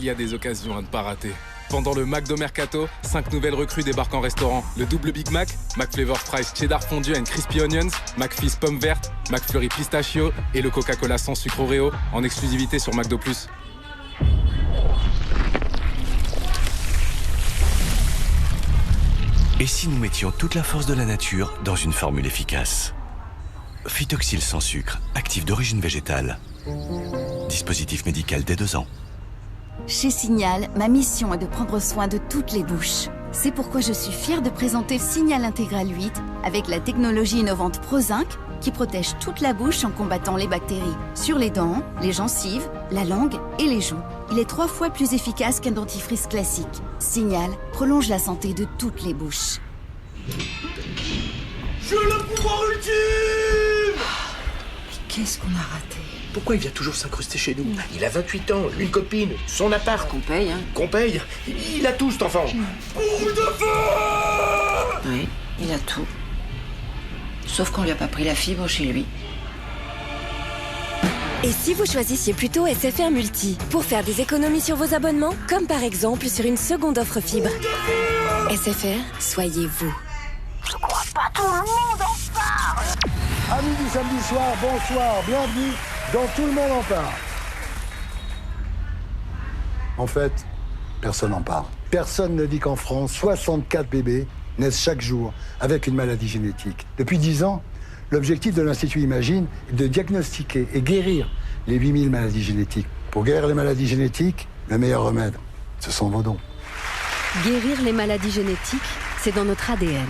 qu'il y a des occasions à ne pas rater. Pendant le McDo Mercato, 5 nouvelles recrues débarquent en restaurant. Le double Big Mac, McFlavor Fries Cheddar Fondue and Crispy Onions, McFizz Pomme Verte, McFlurry Pistachio et le Coca-Cola sans sucre Oreo en exclusivité sur McDo+. Et si nous mettions toute la force de la nature dans une formule efficace? Phytoxyl sans sucre, actif d'origine végétale. Dispositif médical dès 2 ans. Chez Signal, ma mission est de prendre soin de toutes les bouches. C'est pourquoi je suis fière de présenter Signal Intégral 8 avec la technologie innovante ProZinc qui protège toute la bouche en combattant les bactéries sur les dents, les gencives, la langue et les joues. Il est 3 fois plus efficace qu'un dentifrice classique. Signal prolonge la santé de toutes les bouches. J'ai le pouvoir ultime! Qu'est-ce qu'on a raté? Pourquoi il vient toujours s'incruster chez nous? Il a 28 ans, une copine, son appart. Qu'on paye, hein? Qu'on paye? Il a tout, cet enfant. Boule de feu! Oui, il a tout. Sauf qu'on lui a pas pris la fibre chez lui. Et si vous choisissiez plutôt SFR Multi pour faire des économies sur vos abonnements, comme par exemple sur une seconde offre fibre. SFR, soyez vous. Je crois pas tout le monde en parle. Amis du samedi soir, bonsoir, bienvenue dans Tout le monde en parle. En fait, personne n'en parle. Personne ne dit qu'en France, 64 bébés naissent chaque jour avec une maladie génétique. Depuis 10 ans, l'objectif de l'Institut Imagine est de diagnostiquer et guérir les 8000 maladies génétiques. Pour guérir les maladies génétiques, le meilleur remède, ce sont vos dons. Guérir les maladies génétiques, c'est dans notre ADN.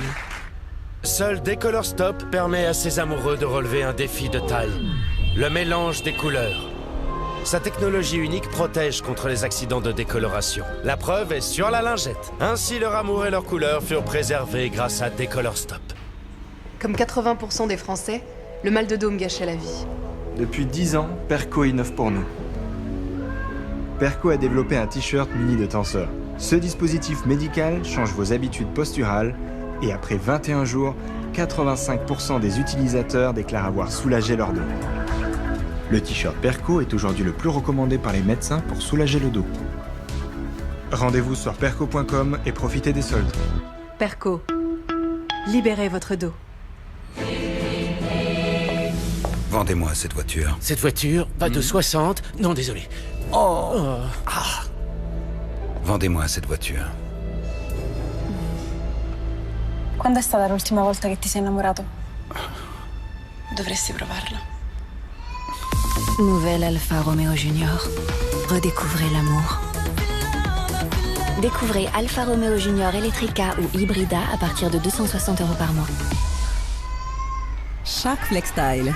Seul Décolor Stop permet à ses amoureux de relever un défi de taille. Le mélange des couleurs. Sa technologie unique protège contre les accidents de décoloration. La preuve est sur la lingette. Ainsi, leur amour et leur couleur furent préservés grâce à Décolor Stop. Comme 80% des Français, le mal de dos me gâchait la vie. Depuis 10 ans, Perco innove pour nous. Perco a développé un t-shirt muni de tenseur. Ce dispositif médical change vos habitudes posturales et après 21 jours, 85% des utilisateurs déclarent avoir soulagé leur dos. Le t-shirt Perco est aujourd'hui le plus recommandé par les médecins pour soulager le dos. Rendez-vous sur perco.com et profitez des soldes. Perco, libérez votre dos. Vendez-moi cette voiture. Cette voiture, pas de 60. Non, désolé. Oh. Ah. Vendez-moi cette voiture. Quando è stata l'ultima volta che ti sei innamorato? Dovresti provarla. Nouvelle Alfa Romeo Junior. Redécouvrez l'amour. Découvrez Alfa Romeo Junior Electrica ou Hybrida à partir de 260 € par mois. Shark FlexStyle,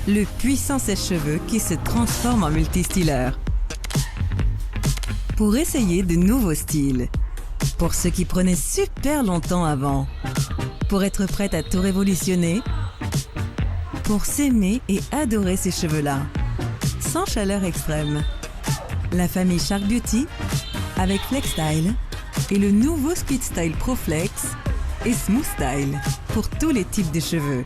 le puissant sèche-cheveux qui se transforme en multistyleur. Pour essayer de nouveaux styles. Pour ceux qui prenaient super longtemps avant. Pour être prête à tout révolutionner. Pour s'aimer et adorer ces cheveux-là. Sans chaleur extrême. La famille Shark Beauty avec FlexStyle et le nouveau Speed Style Pro Flex et Smooth Style pour tous les types de cheveux.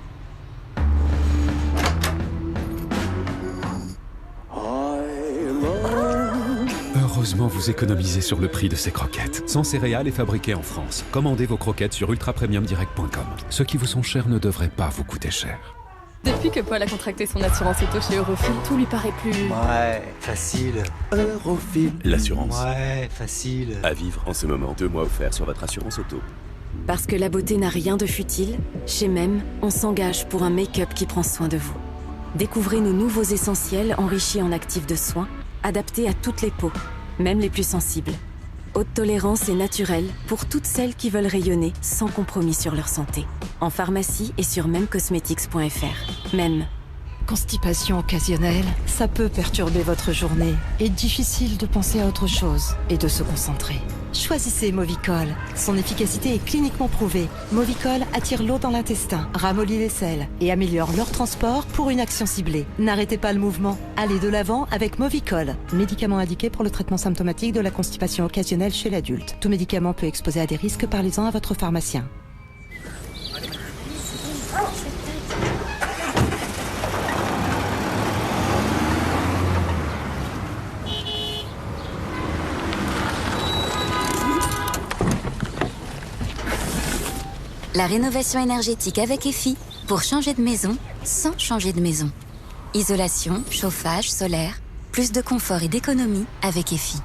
Heureusement, vous économisez sur le prix de ces croquettes. Sans céréales et fabriquées en France. Commandez vos croquettes sur ultrapremiumdirect.com. Ceux qui vous sont chers ne devraient pas vous coûter cher. Depuis que Paul a contracté son assurance auto chez Eurofil, tout lui paraît plus... Ouais, facile. Eurofil. L'assurance. Ouais, facile. À vivre en ce moment, 2 mois offerts sur votre assurance auto. Parce que la beauté n'a rien de futile, chez MEM, on s'engage pour un make-up qui prend soin de vous. Découvrez nos nouveaux essentiels enrichis en actifs de soins, adaptés à toutes les peaux, même les plus sensibles. Haute tolérance et naturelle pour toutes celles qui veulent rayonner sans compromis sur leur santé. En pharmacie et sur memcosmetics.fr. Même. Constipation occasionnelle, ça peut perturber votre journée et difficile de penser à autre chose et de se concentrer. Choisissez Movicol. Son efficacité est cliniquement prouvée. Movicol attire l'eau dans l'intestin, ramollit les selles et améliore leur transport pour une action ciblée. N'arrêtez pas le mouvement. Allez de l'avant avec Movicol. Médicament indiqué pour le traitement symptomatique de la constipation occasionnelle chez l'adulte. Tout médicament peut exposer à des risques, parlez-en à votre pharmacien. La rénovation énergétique avec EFI pour changer de maison sans changer de maison. Isolation, chauffage, solaire, plus de confort et d'économie avec EFI.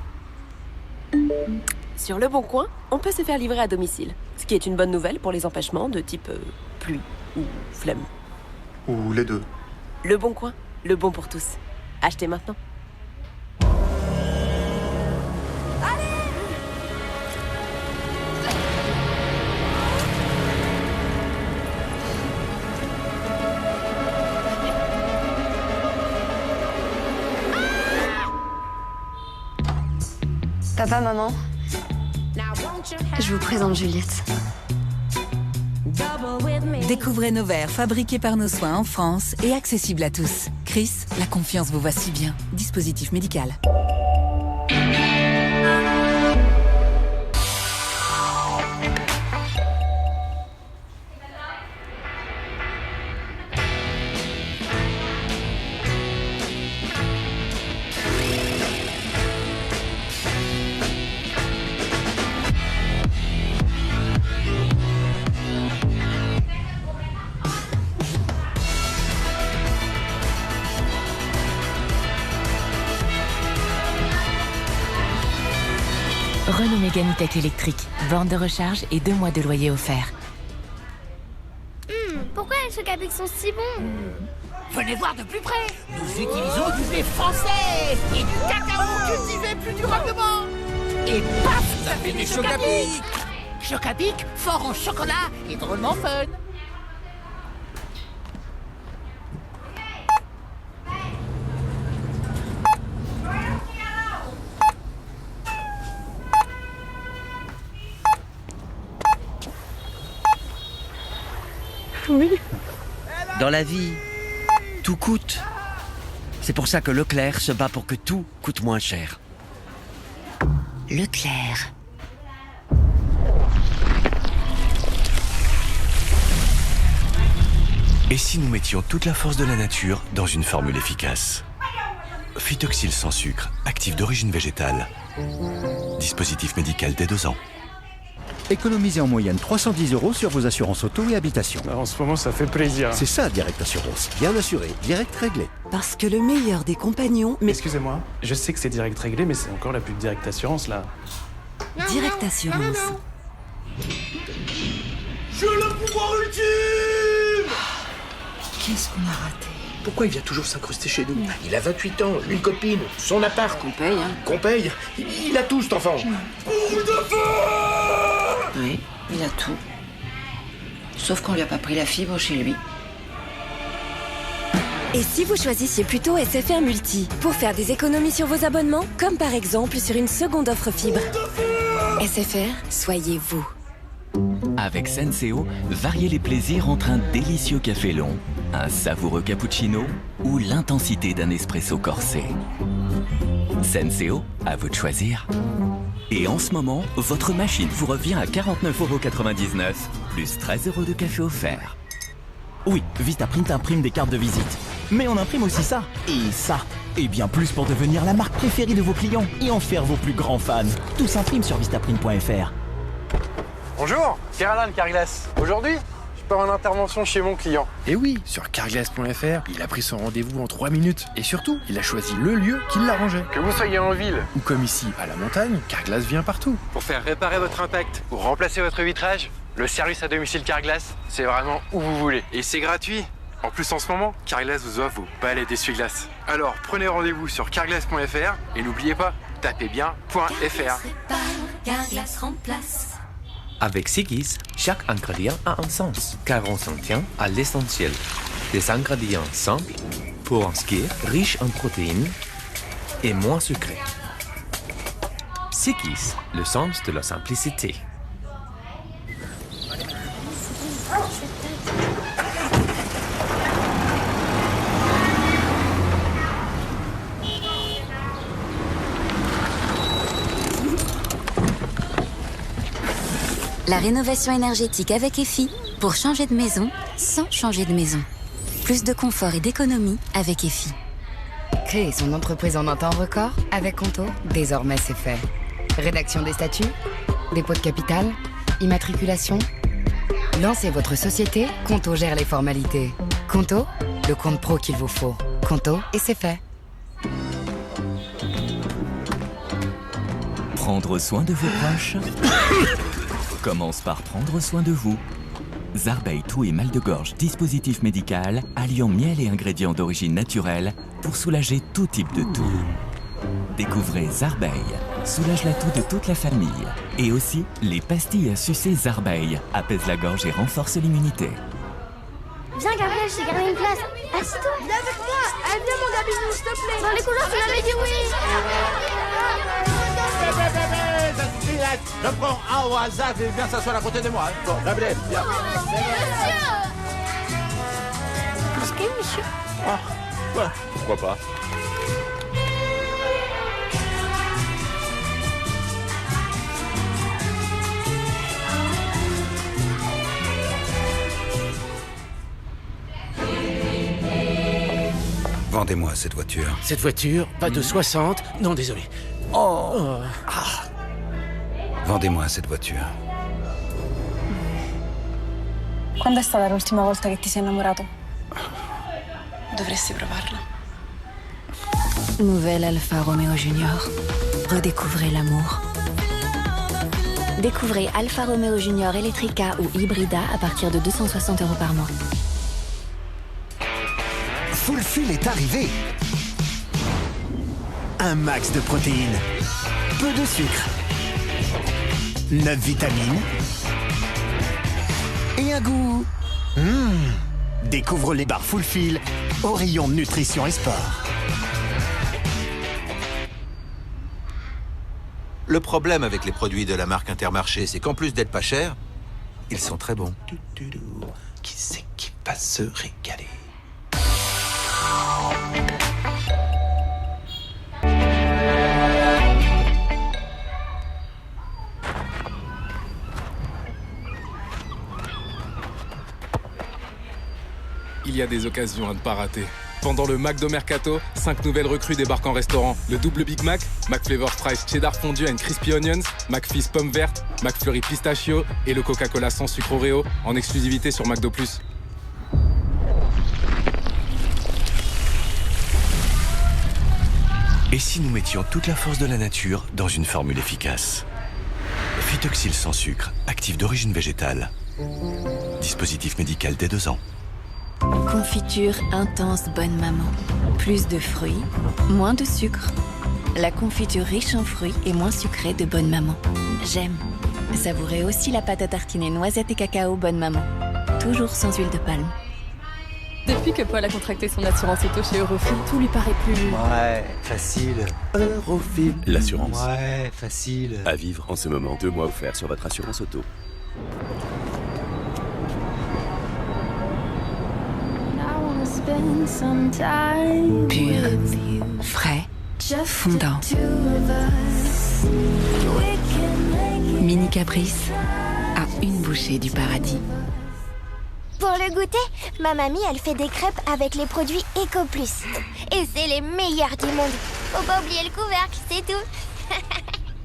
Sur Le Bon Coin, on peut se faire livrer à domicile. Ce qui est une bonne nouvelle pour les empêchements de type pluie ou flemme. Ou les deux. Le Bon Coin, le bon pour tous. Achetez maintenant. Papa, maman, je vous présente Juliette. Découvrez nos verres fabriqués par nos soins en France et accessibles à tous. Chris, la confiance vous va si bien. Dispositif médical. Renault Mégane E-Tech électrique, borne de recharge et 2 mois de loyer offert. Pourquoi les chocs à pic sont si bons Venez voir de plus près. Nous utilisons du lait français et du cacao cultivé plus durablement. Et paf, ça fait des chocs à pic. Choc à pic, fort en chocolat et drôlement fun. Oui. Dans la vie, tout coûte. C'est pour ça que Leclerc se bat pour que tout coûte moins cher. Leclerc. Et si nous mettions toute la force de la nature dans une formule efficace? Phytoxyl sans sucre, actif d'origine végétale. Dispositif médical dès 2 ans. Économisez en moyenne 310 € sur vos assurances auto et habitation. En ce moment, ça fait plaisir. C'est ça, Direct Assurance. Bien assuré, direct réglé. Parce que le meilleur des compagnons... Excusez-moi, je sais que c'est direct réglé, mais c'est encore la pub Direct Assurance, là. Direct Assurance. J'ai le pouvoir ultime. Qu'est-ce qu'on a raté? Pourquoi il vient toujours s'incruster chez nous? Il a 28 ans, une copine, son appart. Qu'on paye, hein. Qu'on paye. Il a tout, cet enfant. Boule de feu! Oui, il a tout. Sauf qu'on lui a pas pris la fibre chez lui. Et si vous choisissiez plutôt SFR Multi pour faire des économies sur vos abonnements, comme par exemple sur une seconde offre fibre. SFR, soyez vous. Avec Senseo, variez les plaisirs entre un délicieux café long, un savoureux cappuccino ou l'intensité d'un espresso corsé. Senseo, à vous de choisir. Et en ce moment, votre machine vous revient à 49,99 €, plus 13 € de café offert. Oui, Vistaprint imprime des cartes de visite. Mais on imprime aussi ça, et ça, et bien plus pour devenir la marque préférée de vos clients et en faire vos plus grands fans. Tout s'imprime sur Vistaprint.fr. Bonjour, Pierre-Alain de Carglass. Aujourd'hui, je pars en intervention chez mon client. Et oui, sur Carglass.fr, il a pris son rendez-vous en 3 minutes. Et surtout, il a choisi le lieu qui l'arrangeait. Que vous soyez en ville ou comme ici, à la montagne, Carglass vient partout. Pour faire réparer votre impact ou remplacer votre vitrage, le service à domicile Carglass, c'est vraiment où vous voulez. Et c'est gratuit. En plus, en ce moment, Carglass vous offre vos balais d'essuie-glace. Alors, prenez rendez-vous sur Carglass.fr et n'oubliez pas, tapez bien .fr. Carglass remplace. Avec Sigis, chaque ingrédient a un sens, car on s'en tient à l'essentiel. Des ingrédients simples, pour un skier, riches en protéines et moins sucrés. Sigis, le sens de la simplicité. La rénovation énergétique avec EFI pour changer de maison sans changer de maison. Plus de confort et d'économie avec EFI. Créer son entreprise en un temps record avec Conto, désormais c'est fait. Rédaction des statuts, dépôt de capital, immatriculation. Lancez votre société, Conto gère les formalités. Conto, le compte pro qu'il vous faut. Conto, et c'est fait. Prendre soin de vos proches commence par prendre soin de vous. Zarbeil toux et mal de gorge, dispositif médical, alliant miel et ingrédients d'origine naturelle pour soulager tout type de toux. Découvrez Zarbeil, soulage la toux de toute la famille. Et aussi, les pastilles à sucer Zarbeil apaisent la gorge et renforcent l'immunité. Viens Gabriel, je t'ai gardé une place. Assis-toi. Viens avec moi. Allez, viens mon Gabi, s'il te plaît. Dans les couloirs, tu l'avais dit oui. Je prends un au hasard et viens s'asseoir à côté de moi. Bon, Gabriel, viens. Monsieur. Monsieur. Ah, ouais, pourquoi pas. Vendez-moi cette voiture. Cette voiture, pas de 60. Non, désolé. Oh. Ah. Vendez-moi cette voiture. Quando è stata l'ultima volta che ti sei innamorato? Dovresti provarla. Nouvelle Alfa Romeo Junior. Redécouvrez l'amour. Découvrez Alfa Romeo Junior Electrica ou Hybrida à partir de 260 € par mois. Fulfil est arrivé. Un max de protéines, peu de sucre, 9 vitamines et un goût. Découvre les barres Fulfil au rayon nutrition et sport. Le problème avec les produits de la marque Intermarché, c'est qu'en plus d'être pas chers, ils sont très bons. Qui c'est qui va se régaler? Il y a des occasions à ne pas rater. Pendant le McDo Mercato, 5 nouvelles recrues débarquent en restaurant. Le double Big Mac, McFlavor Fries Cheddar fondu and Crispy Onions, McFizz Pomme Verte, McFlurry Pistachio et le Coca-Cola sans sucre Oreo en exclusivité sur McDo+. Et si nous mettions toute la force de la nature dans une formule efficace? Phytoxyl sans sucre, actif d'origine végétale. Dispositif médical dès 2 ans. Confiture intense Bonne Maman. Plus de fruits, moins de sucre. La confiture riche en fruits et moins sucrée de Bonne Maman. J'aime. Savourez aussi la pâte à tartiner noisettes et cacao Bonne Maman. Toujours sans huile de palme. Depuis que Paul a contracté son assurance auto chez Eurofil, tout lui paraît plus... Ouais, facile. Eurofil. L'assurance. Ouais, facile. À vivre en ce moment, 2 mois offerts sur votre assurance auto. Pur, frais, fondant. Mini Caprice, à une bouchée du paradis. Pour le goûter, ma mamie, elle fait des crêpes avec les produits Eco Plus. Et c'est les meilleurs du monde. Faut pas oublier le couvercle, c'est tout.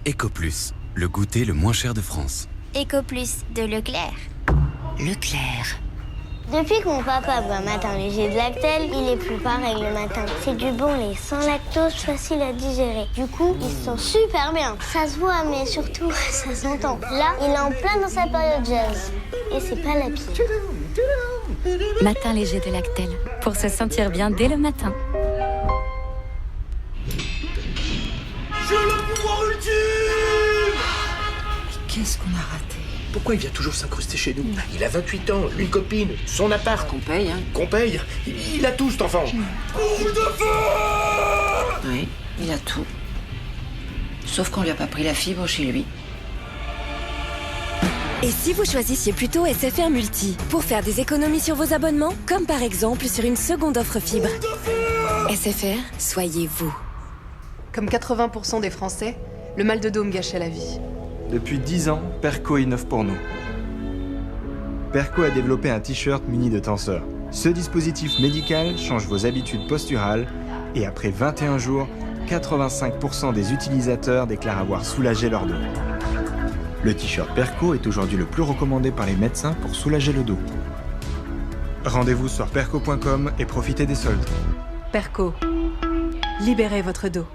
Eco Plus, le goûter le moins cher de France. Eco Plus de Leclerc. Leclerc. Depuis que mon papa boit matin léger de Lactel, il est plus pareil le matin. C'est du bon lait, sans lactose, facile à digérer. Du coup, il se sent super bien. Ça se voit, mais surtout, ça s'entend. Là, il est en plein dans sa période jazz. Et c'est pas la pire. Matin léger de Lactel, pour se sentir bien dès le matin. J'ai le pouvoir ultime! Qu'est-ce qu'on a raté? Pourquoi il vient toujours s'incruster chez nous? Il a 28 ans, une copine, son appart. Qu'on paye, hein? Qu'on paye? Il a tout, cet enfant. Boule de feu! Oui, il a tout. Sauf qu'on lui a pas pris la fibre chez lui. Et si vous choisissiez plutôt SFR Multi pour faire des économies sur vos abonnements, comme par exemple sur une seconde offre fibre? SFR, soyez vous. Comme 80% des Français, le mal de dos me gâchait la vie. Depuis 10 ans, Perco innove pour nous. Perco a développé un t-shirt muni de tenseur. Ce dispositif médical change vos habitudes posturales et après 21 jours, 85% des utilisateurs déclarent avoir soulagé leur dos. Le t-shirt Perco est aujourd'hui le plus recommandé par les médecins pour soulager le dos. Rendez-vous sur perco.com et profitez des soldes. Perco, libérez votre dos.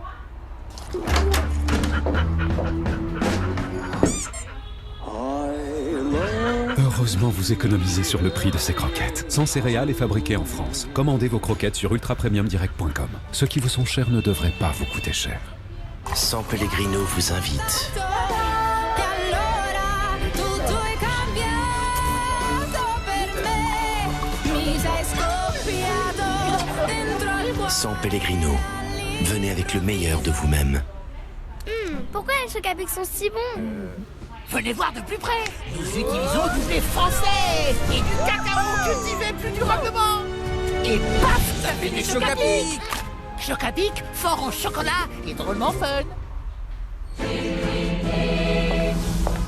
Heureusement, vous économisez sur le prix de ces croquettes. Sans céréales et fabriquées en France. Commandez vos croquettes sur ultrapremiumdirect.com. Ceux qui vous sont chers ne devraient pas vous coûter cher. San Pellegrino vous invite. San Pellegrino, venez avec le meilleur de vous-même. Pourquoi les chocs à pic sont si bons? Venez voir de plus près. Nous utilisons du blé français et du cacao cultivé plus durablement. Et paf, ça fait des chocs à pic. Choc à pic, fort en chocolat et drôlement fun.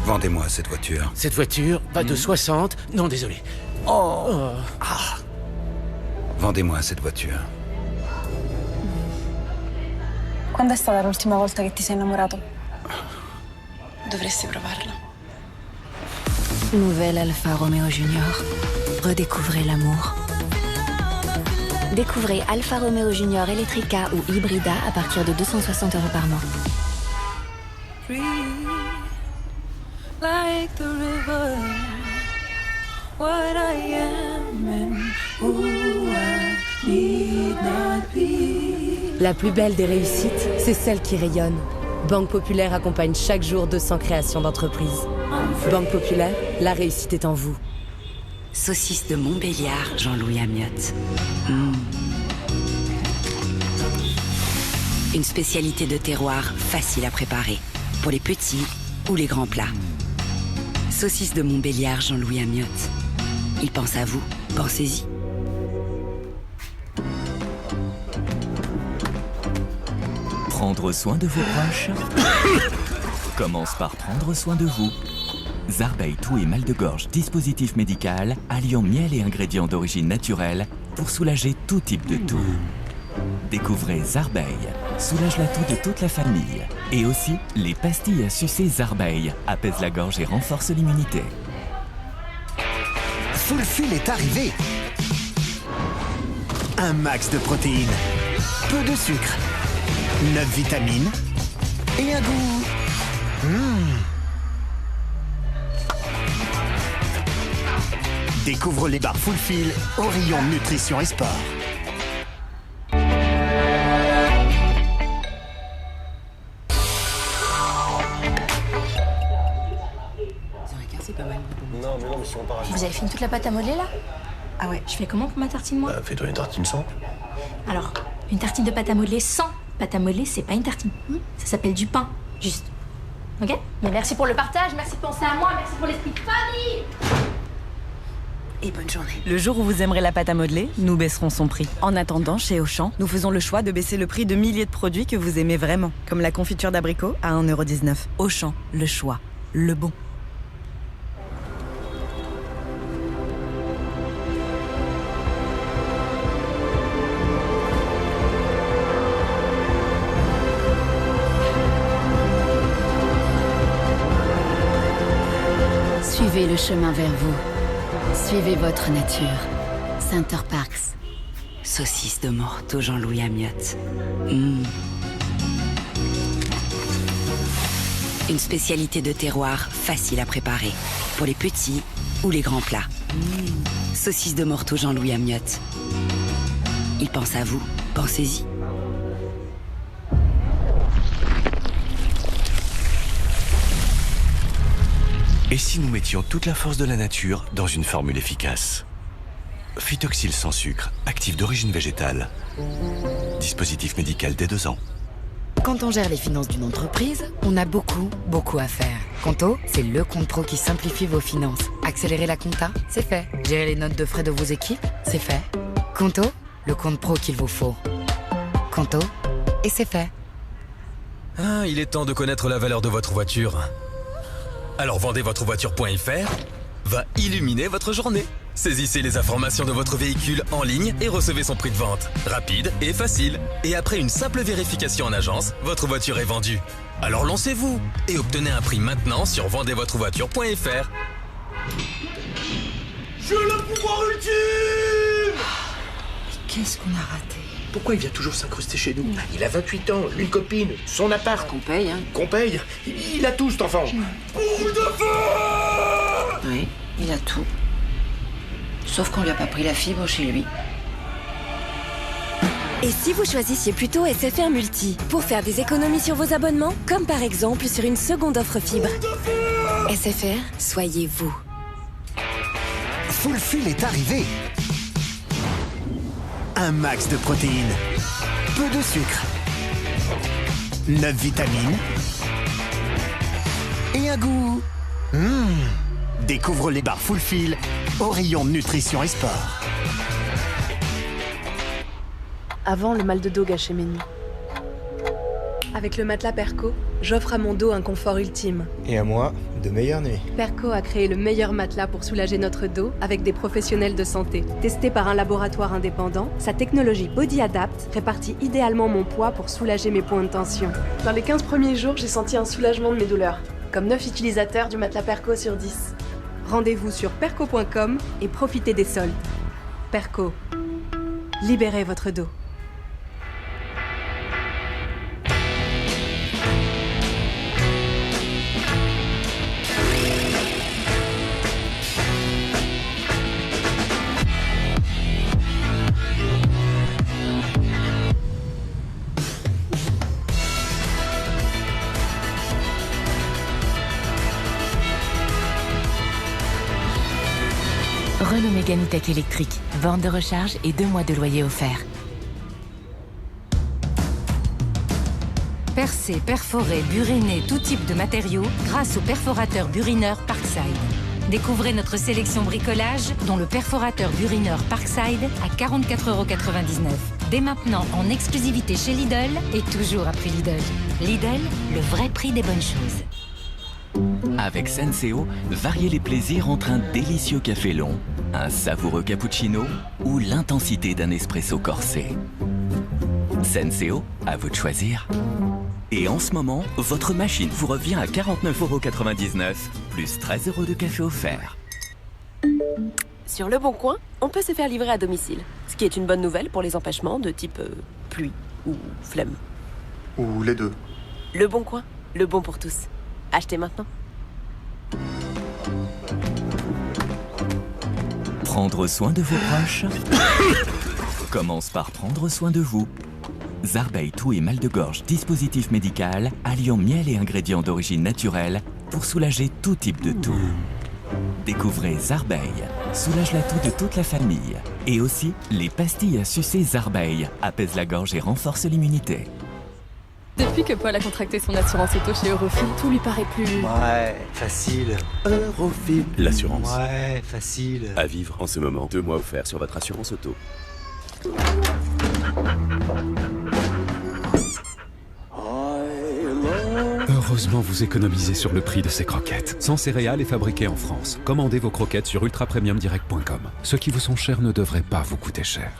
Vendez-moi cette voiture. Cette voiture va de 60... Non, désolé. Oh. Ah. Vendez-moi cette voiture. Quando è stata l'ultima volta che ti sei innamorato? Dovresti provarla. Nouvelle Alfa Romeo Junior. Redécouvrez l'amour. Découvrez Alfa Romeo Junior Electrica ou Hybrida à partir de 260 € par mois. Like the river, what I am and who I need not be. La plus belle des réussites, c'est celle qui rayonne. Banque Populaire accompagne chaque jour 200 créations d'entreprises. Banque Populaire, la réussite est en vous. Saucisse de Montbéliard, Jean-Louis Amiotte. Une spécialité de terroir facile à préparer, pour les petits ou les grands plats. Saucisse de Montbéliard, Jean-Louis Amiotte. Il pense à vous, pensez-y. Prendre soin de vos proches commence par prendre soin de vous. Zarbeil Toux et mal de gorge, dispositif médical, alliant miel et ingrédients d'origine naturelle pour soulager tout type de toux. Découvrez Zarbeil, soulage la toux de toute la famille. Et aussi, les pastilles à sucer Zarbeil, apaisent la gorge et renforcent l'immunité. Fulfil est arrivé. Un max de protéines, peu de sucre, 9 vitamines et un goût. Découvre les barres Fulfil au rayon nutrition et sport. Vous avez fini toute la pâte à modeler là? Ah ouais, je fais comment pour ma tartine moi? Fais-toi une tartine simple. Alors, une tartine de pâte à modeler sans pâte à modeler, c'est pas une tartine. Ça s'appelle du pain, juste. Ok? Mais merci pour le partage, merci de penser à moi, merci pour l'esprit de famille. Et bonne journée. Le jour où vous aimerez la pâte à modeler, nous baisserons son prix. En attendant, chez Auchan, nous faisons le choix de baisser le prix de milliers de produits que vous aimez vraiment, comme la confiture d'abricot à 1,19 €. Auchan, le choix, le bon. Suivez le chemin vers vous. Suivez votre nature. Center Parks. Saucisse de Morteau, Jean-Louis Amiotte. Une spécialité de terroir facile à préparer, pour les petits ou les grands plats. Saucisse de Morteau, Jean-Louis Amiotte. Il pense à vous, pensez-y. Et si nous mettions toute la force de la nature dans une formule efficace? Phytoxyl sans sucre, actif d'origine végétale. Dispositif médical dès 2 ans. Quand on gère les finances d'une entreprise, on a beaucoup à faire. Conto, c'est le compte pro qui simplifie vos finances. Accélérer la compta, c'est fait. Gérer les notes de frais de vos équipes, c'est fait. Conto, le compte pro qu'il vous faut. Conto, et c'est fait. Ah, il est temps de connaître la valeur de votre voiture. Alors vendez votre voiture.fr va illuminer votre journée. Saisissez les informations de votre véhicule en ligne et recevez son prix de vente. Rapide et facile. Et après une simple vérification en agence, votre voiture est vendue. Alors lancez-vous et obtenez un prix maintenant sur vendezvotrevoiture.fr. J'ai le pouvoir ultime! Qu'est-ce qu'on a raté? Pourquoi il vient toujours s'incruster chez nous? Il a 28 ans, une copine, son appart. Qu'on paye, hein? Qu'on paye? Il a tout, cet enfant. Boule de feu! Oui, il a tout. Sauf qu'on lui a pas pris la fibre chez lui. Et si vous choisissiez plutôt SFR Multi pour faire des économies sur vos abonnements, comme par exemple sur une seconde offre fibre. SFR, soyez vous. Fulfil est arrivé. Un max de protéines, peu de sucre, 9 vitamines et un goût. Découvre les barres Fulfil au rayon nutrition et sport. Avant le mal de dos gâchait mes nuits. Avec le matelas Perco, j'offre à mon dos un confort ultime. Et à moi, de meilleures nuits. Perco a créé le meilleur matelas pour soulager notre dos avec des professionnels de santé. Testé par un laboratoire indépendant, sa technologie Body Adapt répartit idéalement mon poids pour soulager mes points de tension. Dans les 15 premiers jours, j'ai senti un soulagement de mes douleurs. Comme 9 utilisateurs du matelas Perco sur 10. Rendez-vous sur perco.com et profitez des soldes. Perco. Libérez votre dos. Renault Mégane E-Tech électrique, borne de recharge et 2 mois de loyer offert. Percer, perforer, buriner tout type de matériaux grâce au perforateur burineur Parkside. Découvrez notre sélection bricolage, dont le perforateur burineur Parkside à 44,99 €. Dès maintenant en exclusivité chez Lidl et toujours à prix Lidl. Lidl, le vrai prix des bonnes choses. Avec Senseo, variez les plaisirs entre un délicieux café long, un savoureux cappuccino ou l'intensité d'un espresso corsé. Senseo, à vous de choisir. Et en ce moment, votre machine vous revient à 49,99 €, plus 13 € de café offert. Sur Le Bon Coin, on peut se faire livrer à domicile, ce qui est une bonne nouvelle pour les empêchements de type pluie ou flemme. Ou les deux. Le Bon Coin, le bon pour tous. Achetez maintenant. Prendre soin de vos proches commence par prendre soin de vous. Zarbeil, toux et mal de gorge, dispositif médical, alliant miel et ingrédients d'origine naturelle pour soulager tout type de toux. Découvrez Zarbeil, soulage la toux de toute la famille. Et aussi, les pastilles à sucer Zarbeil, apaisent la gorge et renforcent l'immunité. Depuis que Paul a contracté son assurance auto chez Eurofil, tout lui paraît plus... Ouais, facile. Eurofil. L'assurance. Ouais, facile. À vivre en ce moment. 2 mois offerts sur votre assurance auto. Heureusement, vous économisez sur le prix de ces croquettes. Sans céréales et fabriquées en France. Commandez vos croquettes sur ultrapremiumdirect.com. Ceux qui vous sont chers ne devraient pas vous coûter cher.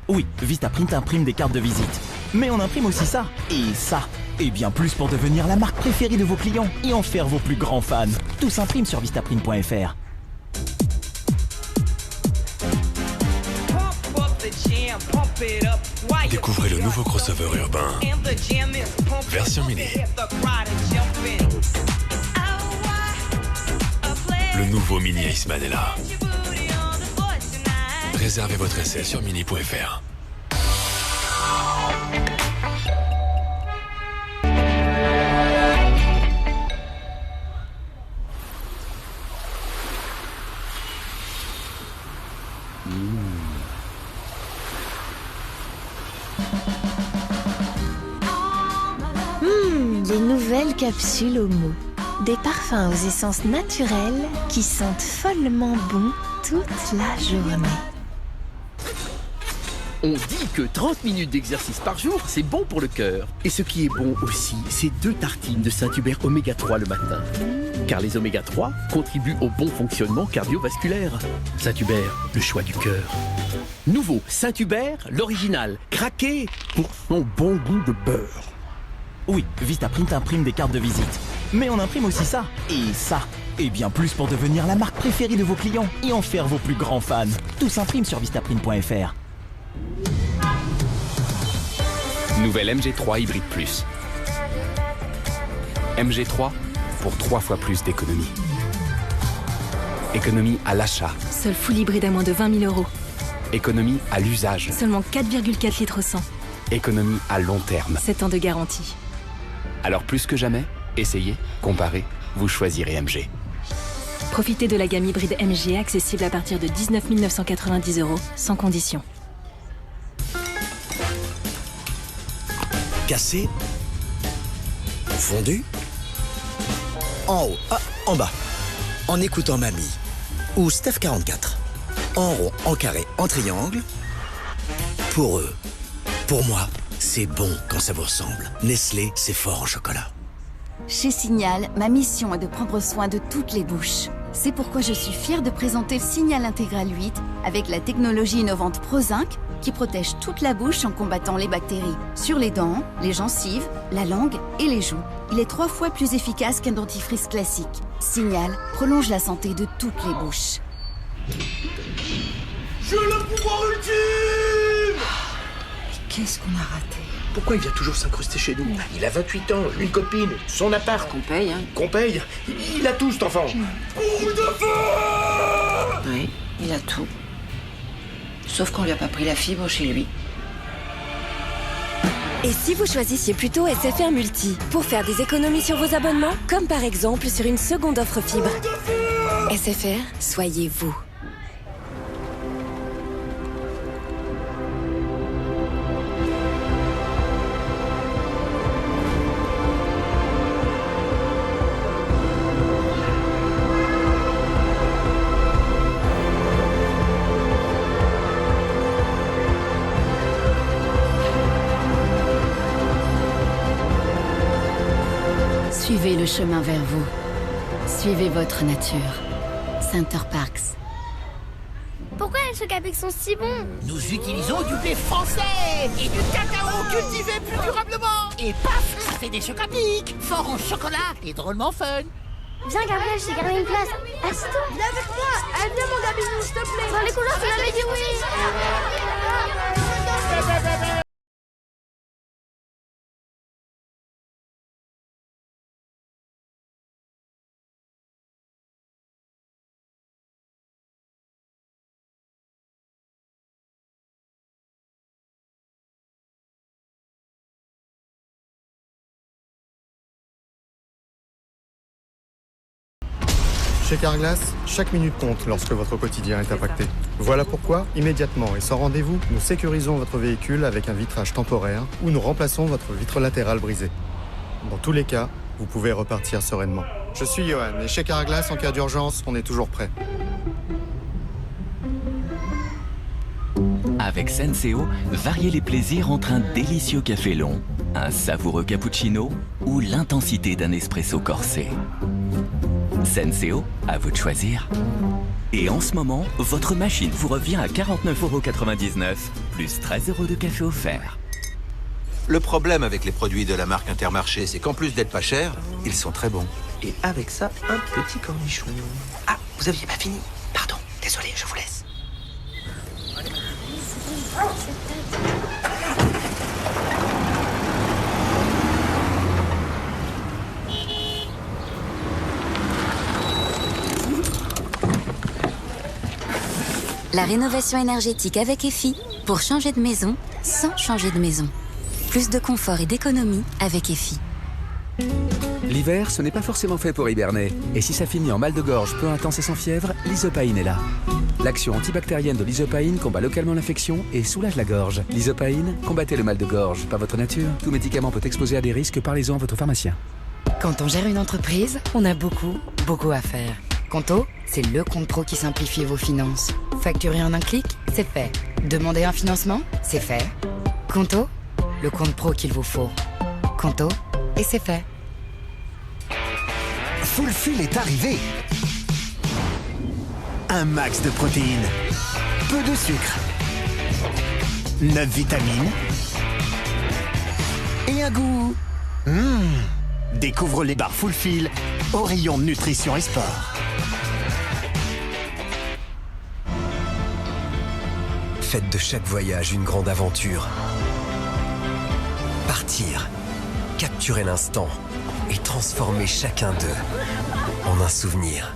Oui, Vistaprint imprime des cartes de visite. Mais on imprime aussi ça, et ça, et bien plus pour devenir la marque préférée de vos clients et en faire vos plus grands fans. Tout s'imprime sur Vistaprint.fr. Découvrez le nouveau crossover urbain. Version mini. Le nouveau Mini Iceman est là. Réservez votre essai sur mini.fr. Les nouvelles capsules Homo. Des parfums aux essences naturelles qui sentent follement bon toute la journée. On dit que 30 minutes d'exercice par jour, c'est bon pour le cœur. Et ce qui est bon aussi, c'est 2 tartines de Saint-Hubert Oméga 3 le matin. car les oméga 3 contribuent au bon fonctionnement cardiovasculaire. Saint-Hubert, le choix du cœur. Nouveau Saint-Hubert, l'original, craqué pour son bon goût de beurre. Oui, Vistaprint imprime des cartes de visite. Mais on imprime aussi ça, et ça, et bien plus pour devenir la marque préférée de vos clients et en faire vos plus grands fans. Tout s'imprime sur vistaprint.fr. Nouvelle MG3 Hybrid Plus. MG3 pour 3 fois plus d'économie. Économie à l'achat. Seul full hybride à moins de 20 000 €. Économie à l'usage. Seulement 4,4 litres au 100. Économie à long terme. 7 ans de garantie. Alors plus que jamais, essayez, comparez, vous choisirez MG. Profitez de la gamme hybride MG accessible à partir de 19 990 €, sans condition. Cassé. Fondu. En haut, en bas. En écoutant Mamie. Ou Steph 44. En rond, en carré, en triangle. Pour eux. Pour moi, c'est bon quand ça vous ressemble. Nestlé, c'est fort en chocolat. Chez Signal, ma mission est de prendre soin de toutes les bouches. C'est pourquoi je suis fière de présenter le Signal Intégral 8 avec la technologie innovante ProZinc qui protège toute la bouche en combattant les bactéries. Sur les dents, les gencives, la langue et les joues. Il est 3 fois plus efficace qu'un dentifrice classique. Signal prolonge la santé de toutes les bouches. J'ai le pouvoir ultime! Qu'est-ce qu'on a raté? Pourquoi il vient toujours s'incruster chez nous? Il a 28 ans, une copine, son appart. Qu'on paye, hein. Qu'on paye? Il a tout, cet enfant. Boule de feu! Oui, il a tout. Sauf qu'on lui a pas pris la fibre chez lui. Et si vous choisissiez plutôt SFR Multi pour faire des économies sur vos abonnements, comme par exemple sur une seconde offre fibre. SFR, soyez vous. Suivez le chemin vers vous. Suivez votre nature. Center Parks. Pourquoi les chocs sont si bons? Nous utilisons du blé français et du cacao cultivé plus durablement. Et paf, ça fait des chocs à pic, fort en chocolat et drôlement fun. Viens Gabriel, je t'ai gardé une place. Assis-toi. Viens avec moi, aide-moi mon ami, s'il te plaît. Dans les couleurs, tu l'avais dit oui. Chez Carglass, chaque minute compte lorsque votre quotidien est impacté. Voilà pourquoi, immédiatement et sans rendez-vous, nous sécurisons votre véhicule avec un vitrage temporaire ou nous remplaçons votre vitre latérale brisée. Dans tous les cas, vous pouvez repartir sereinement. Je suis Johan et chez Carglass, en cas d'urgence, on est toujours prêt. Avec Senseo, variez les plaisirs entre un délicieux café long, un savoureux cappuccino ou l'intensité d'un espresso corsé. Senseo, à vous de choisir. Et en ce moment, votre machine vous revient à 49,99 €, plus 13 € de café offert. Le problème avec les produits de la marque Intermarché, c'est qu'en plus d'être pas chers, ils sont très bons. Et avec ça, un petit cornichon. Ah, vous aviez pas fini? Pardon, désolé, je vous laisse. La rénovation énergétique avec EFI pour changer de maison sans changer de maison. Plus de confort et d'économie avec EFI. L'hiver, ce n'est pas forcément fait pour hiberner. Et si ça finit en mal de gorge peu intense et sans fièvre, l'Isopaïne est là. L'action antibactérienne de l'Isopaïne combat localement l'infection et soulage la gorge. L'Isopaïne, combattez le mal de gorge, pas votre nature. Tout médicament peut exposer à des risques, parlez-en à votre pharmacien. Quand on gère une entreprise, on a beaucoup à faire. Conto, c'est le compte pro qui simplifie vos finances. Facturer en un clic, c'est fait. Demander un financement, c'est fait. Conto, le compte pro qu'il vous faut. Conto, et c'est fait. Full est arrivé. Un max de protéines, peu de sucre, 9 vitamines et un goût. Découvre les barres Full au rayon nutrition et sport. Faites de chaque voyage une grande aventure. Partir, capturer l'instant et transformer chacun d'eux en un souvenir.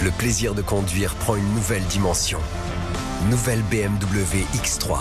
Le plaisir de conduire prend une nouvelle dimension. Nouvelle BMW X3.